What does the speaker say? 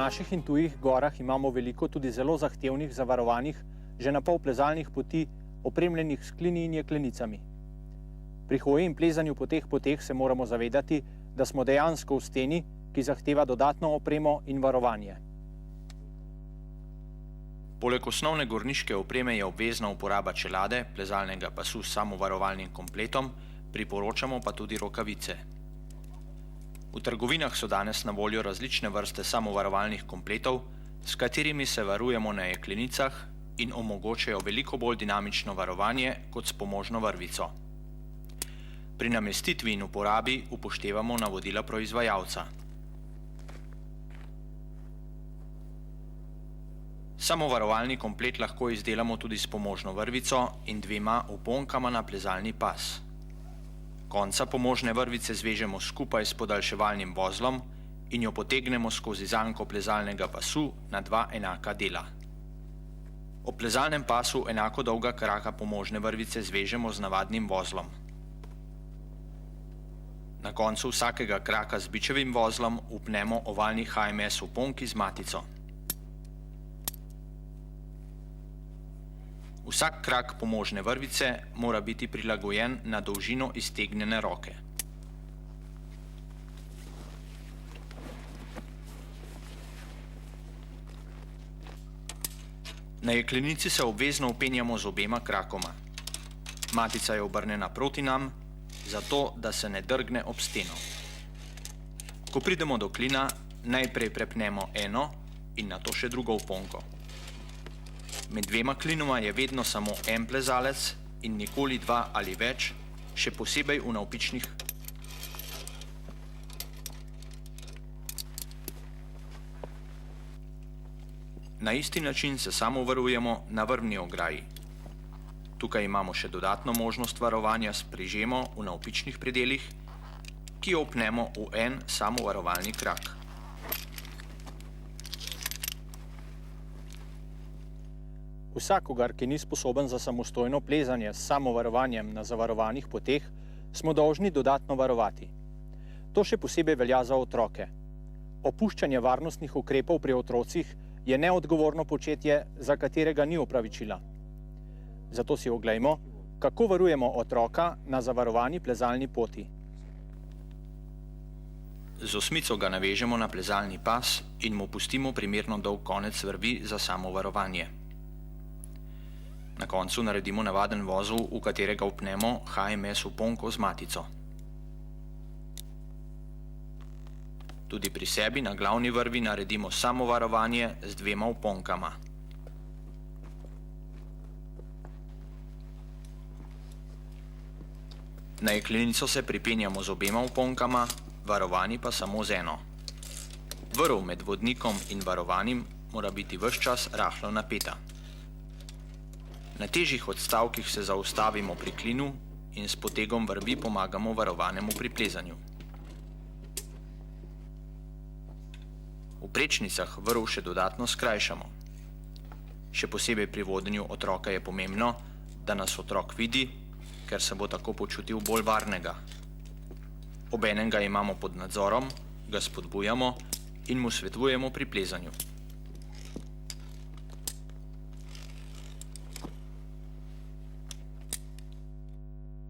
naših in tujih gorah imamo veliko tudi zelo zahtevnih, zavarovanih, že na pol plezalnih poti, opremljenih s klini in jeklenicami. Pri hoji in plezanju po teh poteh se moramo zavedati, da smo dejansko v steni, ki zahteva dodatno opremo in varovanje. Poleg osnovne gorniške opreme je obvezna uporaba čelade, plezalnega pasu s samovarovalnim kompletom, priporočamo pa tudi rokavice. V trgovinah so danes na voljo različne vrste samovarovalnih kompletov, s katerimi se varujemo na jeklenicah in omogočajo veliko bolj dinamično varovanje kot s pomožno vrvico. Pri namestitvi in uporabi upoštevamo navodila proizvajalca. Samovarovalni komplet lahko izdelamo tudi s pomožno vrvico in 2 oponkama na plezalni pas. Konca pomožne vrvice zvežemo skupaj s podaljševalnim vozlom in jo potegnemo skozi zanko plezalnega pasu na 2 enaka dela. Ob plezalnem pasu enako dolga kraka pomožne vrvice zvežemo z navadnim vozlom. Na koncu vsakega kraka z bičevim vozlom upnemo ovalni HMS oponki z matico. Vsak krak pomožne vrvice mora biti prilagojen na dolžino iztegnjene roke. Na jeklenici se obvezno vpenjamo z obema krakoma. Matica je obrnjena proti nam, zato da se ne drgne ob steno. Ko pridemo do klina, najprej prepnemo eno in nato še drugo oponko. Med 2 klinoma je vedno samo en plezalec in nikoli 2 ali več, še posebej v navpičnih. Na isti način se samovarujemo na vrvni ograji. Tukaj imamo še dodatno možnost varovanja s prižemo v navpičnih predelih, ki jo upnemo v en samovarovalni krak. Vsakogar, ki ni sposoben za samostojno plezanje s samovarovanjem na zavarovanih poteh, smo dolžni dodatno varovati. To še posebej velja za otroke. Opuščanje varnostnih ukrepov pri otrocih je neodgovorno početje, za katerega ni opravičila. Zato si oglejmo, kako varujemo otroka na zavarovani plezalni poti. Z osmico ga navežemo na plezalni pas in mu pustimo primerno dolg konec vrvi za samovarovanje. Na koncu naredimo navaden vozel, v katerega upnemo HMS oponko z matico. Tudi pri sebi na glavni vrvi naredimo samovarovanje z 2 oponkama. Na jeklenico se pripenjamo z obema oponkama, varovani pa samo z eno. Vrv med vodnikom in varovanim mora biti ves čas rahlo napeta. Na težjih odstavkih se zaustavimo pri klinu in s potegom vrvi pomagamo varovanemu pri plezanju. V prečnicah vrv še dodatno skrajšamo. Še posebej pri vodenju otroka je pomembno, da nas otrok vidi, ker se bo tako počutil bolj varnega. Obenem ga imamo pod nadzorom, ga spodbujamo in mu svetujemo pri plezanju.